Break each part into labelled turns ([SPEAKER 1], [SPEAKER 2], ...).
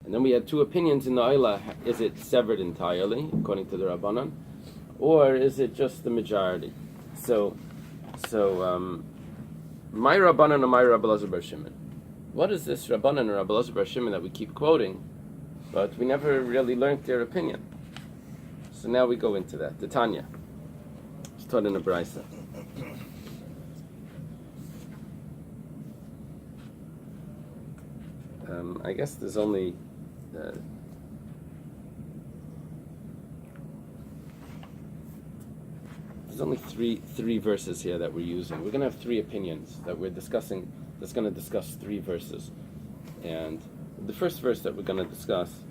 [SPEAKER 1] And then we had two opinions in the Eily. Is it severed entirely, according to the Rabbanan, or is it just the majority? So, my Rabbanan and my Rabbi Elazar bar Shimon. What is this Rabbanan and Rabbi Elazar bar Shimon that we keep quoting, but we never really learned their opinion? So now we go into that. The Tanya. It's taught in the Bais. I guess there's only three verses here that we're using. We're going to have three opinions that we're discussing. That's going to discuss three verses, and the first verse that we're going to discuss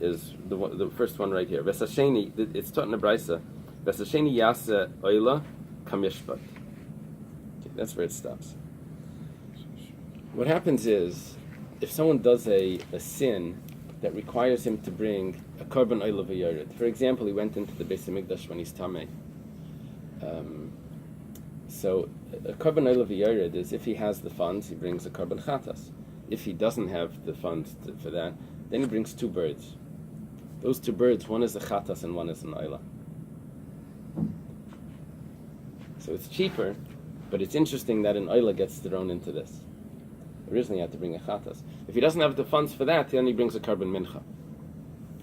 [SPEAKER 1] is the first one right here. Vesasheni. It's taught in the Bais. Vesasheni yasa oila kamishpat. Okay, that's where it stops. What happens is, if someone does a sin that requires him to bring a korban oila v'yared. For example, he went into the Beis Hamikdash when he's tamei. So a korban oila v'yared is if he has the funds, he brings a korban chatas. If he doesn't have the funds for that, then he brings two birds. Those two birds, one is a chatas and one is an oila. So it's cheaper, but it's interesting that an oila gets thrown into this. Originally he had to bring a chatas. If he doesn't have the funds for that, then he brings a korban mincha,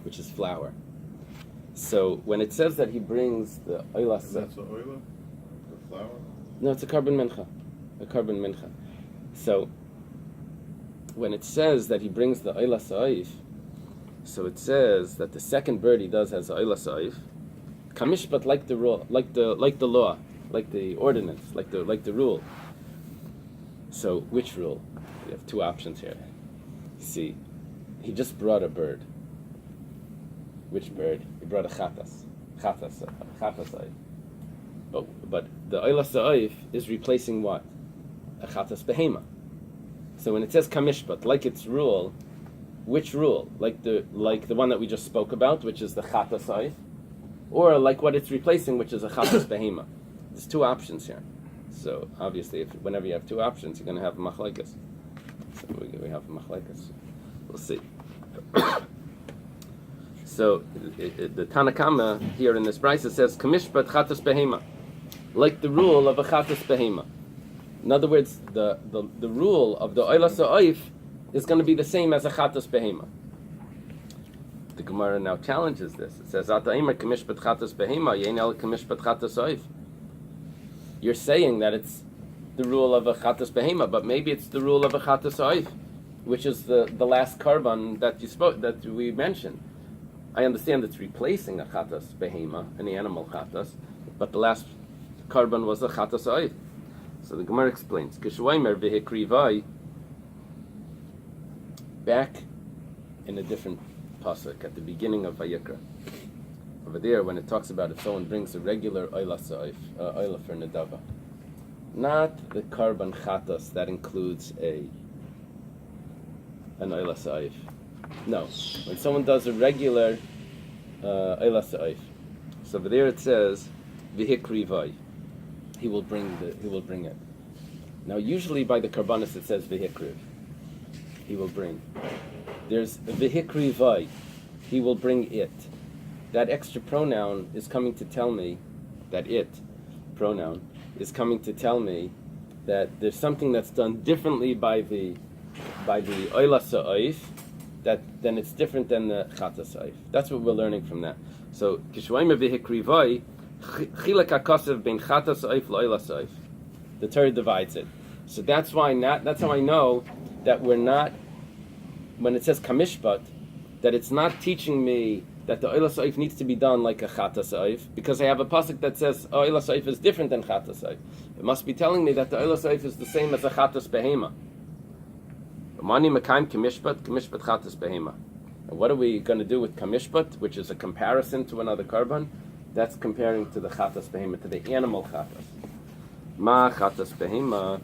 [SPEAKER 1] which is flour. So when it says that he brings the oila...
[SPEAKER 2] That's the oila? The flour?
[SPEAKER 1] No, it's a korban mincha. A korban mincha. So when it says that he brings the oila sa'if, so it says that the second bird he does has oila sa'if, kamishpat like the law, like the ordinance, like the rule. So which rule? We have two options here. See, he just brought a bird. Which bird? He brought a chatas sa'if. But the oila sa'if is replacing what? A chatas behema. So when it says kamishpat, like its rule, which rule? Like the one that we just spoke about, which is the chatas sa'if, or like what it's replacing, which is a chatas behema. There's two options here. So obviously, whenever you have two options, you're going to have a machlekes. So we have a machlekes. We'll see. So the Tanakama here in this brisa says kamishpat chatas behema, like the rule of a chatas behema. In other words, the rule of the oila sa'if is going to be the same as a chatas behema. The Gemara now challenges this. It says ata imer kamishpat chatas behema yein el kamishpat chatas sa'if. You're saying that it's the rule of a chatas behema, but maybe it's the rule of a chatas sa'if, which is the last korban that we mentioned. I understand it's replacing a chatas behema, an animal chatas, but the last korban was a chatas sa'if. So the Gemara explains, Kishwaimer v'hikrivai, back in a different pasuk at the beginning of Vayikra. Over there, when it talks about if someone brings a regular oila sa'if, oila for nedava, not the korban chatas that includes an oila sa'if. No, when someone does a regular oila sa'if, so over there it says v'hikrivai. He will bring it. Now, usually by the karbanis it says v'hikriv. He will bring. There's v'hikrivai. He will bring it. That extra pronoun is coming to tell me that pronoun is coming to tell me that there's something that's done differently by the oila sa'if, then it's different than the chatas sa'if. That's what we're learning from that. So kishwayim v'hikrivai. Chilek hakasav ben chatas sa'if la'oila sa'if. The Torah divides it. So that's how I know that we're not, when it says kamishpat, that it's not teaching me that the oila sa'if needs to be done like a chatas sa'if, because I have a pasuk that says oila sa'if is different than chatas sa'if. It must be telling me that the oila sa'if is the same as a chatas behema. Mani mekayim kamishpat chatas behema. And what are we going to do with kamishpat, which is a comparison to another korban? That's comparing to the chatas behema, to the animal chatas. Ma chatas behema,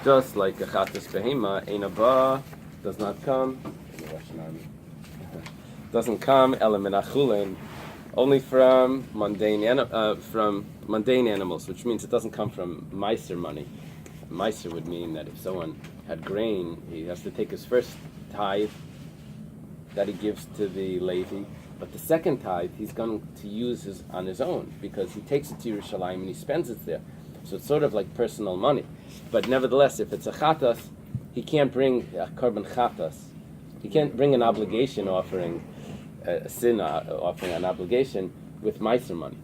[SPEAKER 1] just like a chatas behema, ein haba, does not come. The Russian army doesn't come ela min achulin, only from mundane animals, which means it doesn't come from meiser money. Meiser would mean that if someone had grain, he has to take his first tithe that he gives to the Levi, but the second tithe he's going to use on his own because he takes it to Yerushalayim and he spends it there. So it's sort of like personal money. But nevertheless, if it's a chatas, he can't bring a korban chatas. He can't bring an obligation offering, a sin offering an obligation with meiser money.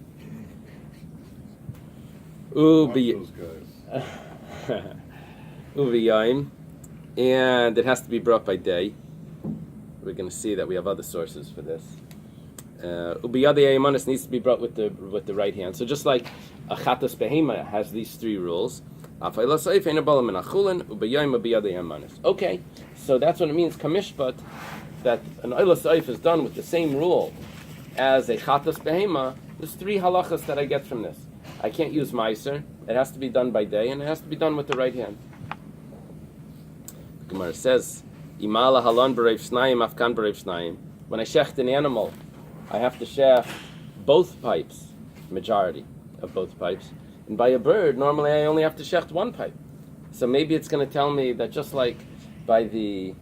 [SPEAKER 2] Those guys.
[SPEAKER 1] Uviyayim, and it has to be brought by day. We're going to see that we have other sources for this. Ubiyadei Aymanis needs to be brought with the right hand. So just like a chatas behema has these three rules. Okay, so that's what it means, kamishpat, that an Eily Seif is done with the same rule as a chatas behema. There's three halachas that I get from this. I can't use meiser. It has to be done by day, and it has to be done with the right hand. The Gemara says, "Imala halon b'reiv shnayim, afkan b'reiv shnayim." When I shecht an animal, I have to shecht both pipes, majority of both pipes. And by a bird, normally I only have to shecht one pipe. So maybe it's going to tell me that just like by the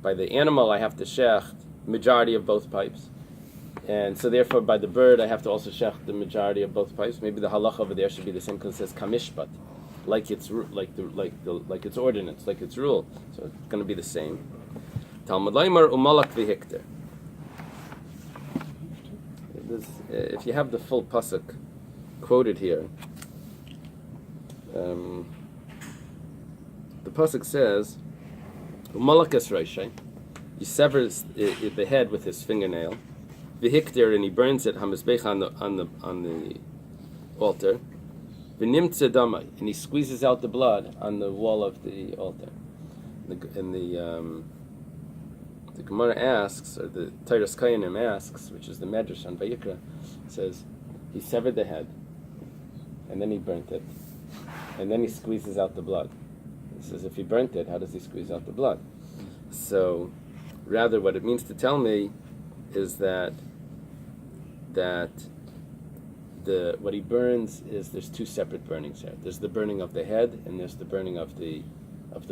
[SPEAKER 1] animal, I have to shecht majority of both pipes. And so therefore, by the bird, I have to also shecht the majority of both pipes. Maybe the halach over there should be the same because it says kamishpat, like its ordinance, like its rule. So it's going to be the same. Talmud Leimer umalak v'hikter. If you have the full pasuk quoted here, the pasuk says umalak es reishay. He severs the head with his fingernail. V'hikter, and he burns it hamizbech on the altar. V'nimtze damai, and he squeezes out the blood on the wall of the altar. The Gemara asks, or the Teiras Kayanim asks, which is the Medrash on Vayikra, says he severed the head, and then he burnt it, and then he squeezes out the blood. He says if he burnt it, how does he squeeze out the blood? So, rather, what it means to tell me is that what he burns is there's two separate burnings here. There's the burning of the head and there's the burning of the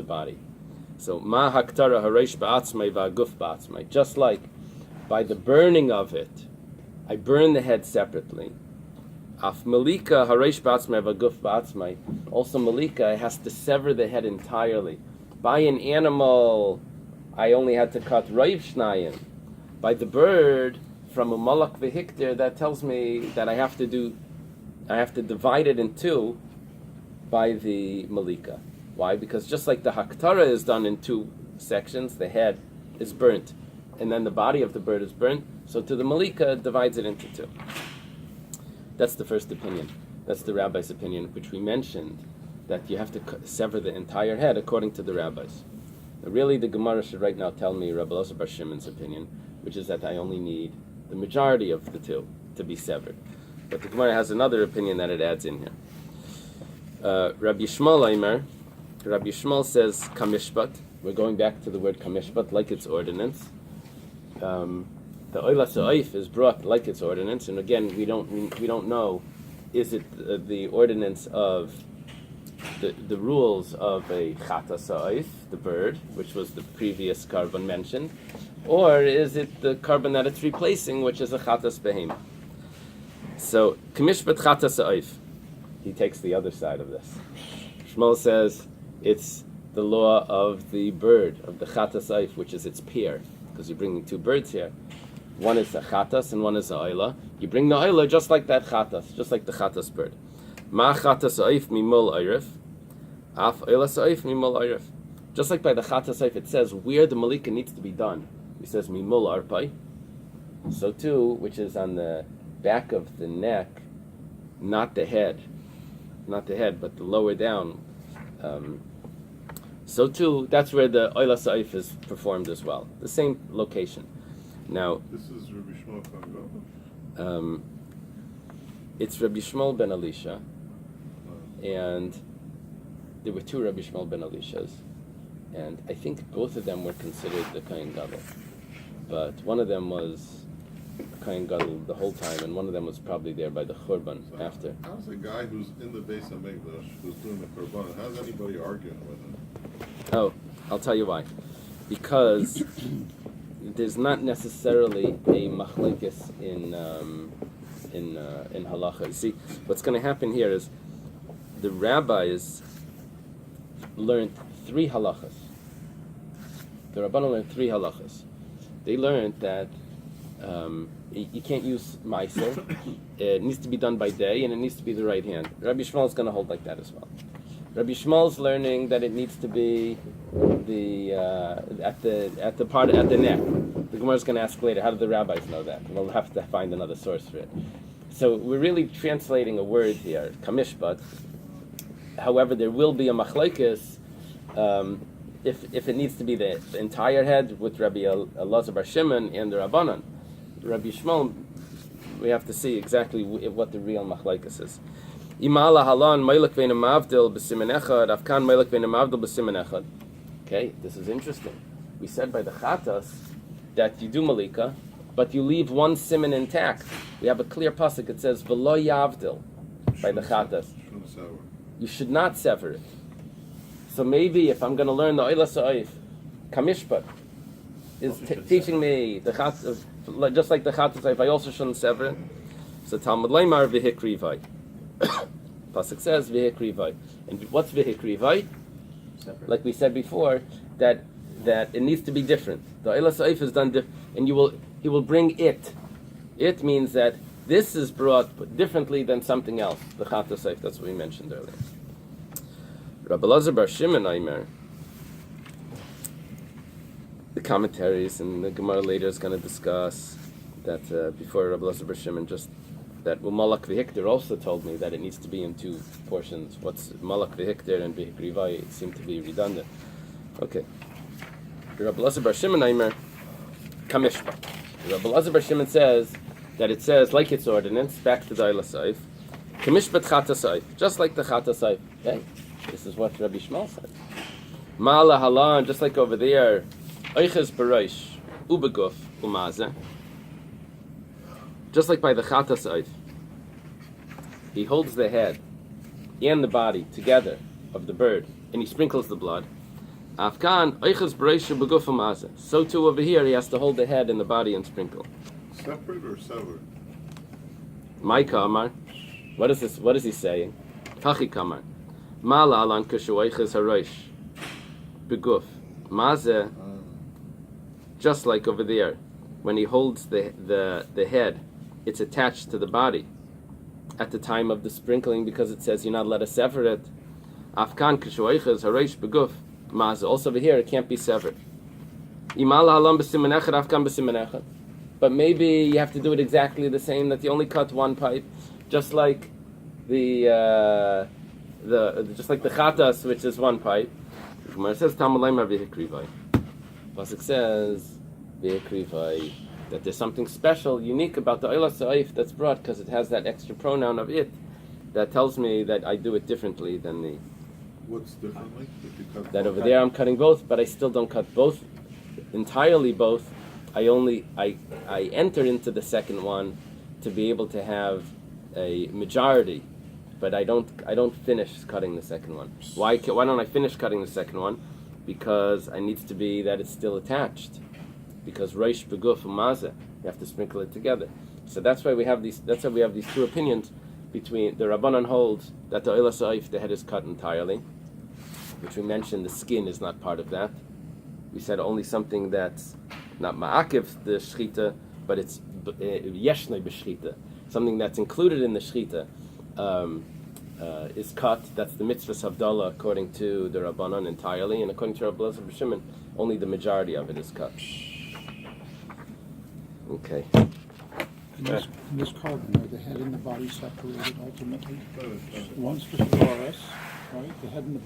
[SPEAKER 1] body. So ma haktara hareish ba'atzmai va'aguf ba'atzmai. Just like by the burning of it, I burn the head separately. Af malika hareish ba'atzmai va'aguf ba'atzmai. Also malika has to sever the head entirely. By an animal, I only had to cut reiv shnayim. By the bird, from a malak v'hikter, that tells me that I have to divide it in two by the malika. Why? Because just like the haktara is done in two sections, the head is burnt, and then the body of the bird is burnt, so to the malika it divides it into two. That's the first opinion. That's the rabbi's opinion, which we mentioned, that you have to sever the entire head according to the rabbis. Now, really, the Gemara should right now tell me Rabbi Elazar Bar Shimon's opinion, which is that I only need the majority of the two to be severed. But the Gemara has another opinion that it adds in here. Rabbi Yishmael says kamishpat. We're going back to the word kamishpat, like its ordinance. The Eily Seif is brought like its ordinance, and again, we don't know, is it the ordinance of the rules of a chatas seif, the bird, which was the previous carbon mentioned, or is it the carbon that it's replacing, which is a chatas behema? So kamishpat chatas seif. He takes the other side of this. Shmuel says it's the law of the bird, of the chatas seif, which is its peer, because you're bringing two birds here. One is a chatas and one is a Eily. You bring the Eily just like that chatas, just like the chatas bird. Ma chatas seif mimol eiref, af Eily seif mimol eiref. Just like by the chatas seif, it says where the malika needs to be done. It says mimol arpai. So too, which is on the back of the neck, not the head, but the lower down. So too, that's where the Eily Seif is performed as well. The same location. Now,
[SPEAKER 2] this is Rabbi Shmuel Kohen.
[SPEAKER 1] it's Rabbi Shmuel ben Elisha, and there were two Rabbi Shmuel ben Elishas, and I think both of them were considered the Kohen Gadol, but one of them was Kohen Gadol the whole time, and one of them was probably there by the Churban after.
[SPEAKER 2] How's a guy who's in the Bais HaMikdash, who's doing the Korban, how's anybody arguing with him?
[SPEAKER 1] Oh, I'll tell you why. Because there's not necessarily a machlekes in halacha. You see, what's going to happen here is the rabbis learned 3 halachas. The Rabbanan learned 3 halachas. They learned that you can't use meiser. It needs to be done by day, and it needs to be the right hand. Rabbi Shmuel is going to hold like that as well. Rabbi Shmuel's learning that it needs to be at the neck. The Gemara is going to ask later, how do the rabbis know that? We'll have to find another source for it. So we're really translating a word here, kamishpat. However, there will be a machlekes if it needs to be the entire head with Rabbi Elazar bar Shimon and the Rabbanan. Rabbi Shmuel, we have to see exactly what the real machlekes is. Imala halan meilek ve'ena mavdil b'simen echad, afkan meilek ve'ena mavdil b'simen echad. Okay, this is interesting. We said by the chatas that you do malika, but you leave one siman intact. We have a clear pasuk. It says v'lo yavdil by the chatas. You should not sever it. So maybe if I'm going to learn the Eily Sa'if, Kamishpat is teaching me the chatas, just like the chatas, I also shouldn't sever it. So Talmud Leimar v'hikrivai. Pasuk says v'hikrivai. And what's v'hikrivai? Like we said before, that it needs to be different. The Eily Sa'if is done different, and he will bring it. It means that this is brought differently than something else. The Chatas Seif, that's what we mentioned earlier. Rabbi Elazar bar Shimon Aimer, the commentaries and the Gemara later is going to discuss that before Rabbi Elazar bar Shimon, just that Malak v'hikter also told me that it needs to be in 2 portions. What's Malak v'hikter and v'hikrivai seem to be redundant. Okay. Rabbi Elazar bar Shimon Aimer, Kamishpa. Rabbi Elazar bar Shimon says that it says, like its ordinance, back to the Eily Sa'if, Kamishpat Chata Sa'if, just like the Chata Sa'if. Okay, this is what Rabbi Shmuel said. Ma'ala halan, just like over there, Eiches Bareish, Ubeguf, Umaze, just like by the Chata Sa'if, he holds the head and the body together of the bird, and he sprinkles the blood. Afkan, Eiches Bareish, Ubeguf, Umaze. So too over here, he has to hold the head and the body and sprinkle.
[SPEAKER 2] Separate or severed?
[SPEAKER 1] My kamar. What is this? What is he saying? Tachi kamar. Mala alan kushuayches harosh. Beguf. Maze. Just like over there, when he holds the head, it's attached to the body at the time of the sprinkling, because it says you're not allowed to sever it. Afkan kushuayches harosh beguf. Maze. Also over here, it can't be severed. Imala alan b'simen echad, afkan b'simen echad. But maybe you have to do it exactly the same, that you only cut one pipe, just like the chatas, which is one pipe. It says Talmud Leimar v'hikrivai. Pasuk says v'hikrivai, that there's something special, unique about the Eily Sa'if that's brought, because it has that extra pronoun of it that tells me that I do it differently than the.
[SPEAKER 2] What's differently?
[SPEAKER 1] That over there I'm cutting both, but I still don't cut both entirely both. I enter into the second one to be able to have a majority, but I don't finish cutting the second one. Why don't I finish cutting the second one? Because it needs to be that it's still attached. Because Reish Beguf Umaze, you have to sprinkle it together. So that's why we have these 2 opinions. Between the Rabbanan holds that the Eily Sa'if, the head is cut entirely, which we mentioned the skin is not part of that. We said only something that's not ma'akiv the shchita, but it's yeshnei b'shchita, something that's included in the shchita is cut. That's the mitzvah havdalah according to the Rabbanan entirely, and according to Rabbi Elazar bar Shimon, only the majority of it is cut. Okay.
[SPEAKER 3] In this carbon, are the head and the body separated ultimately? One's for Taurus, right? The head and the body.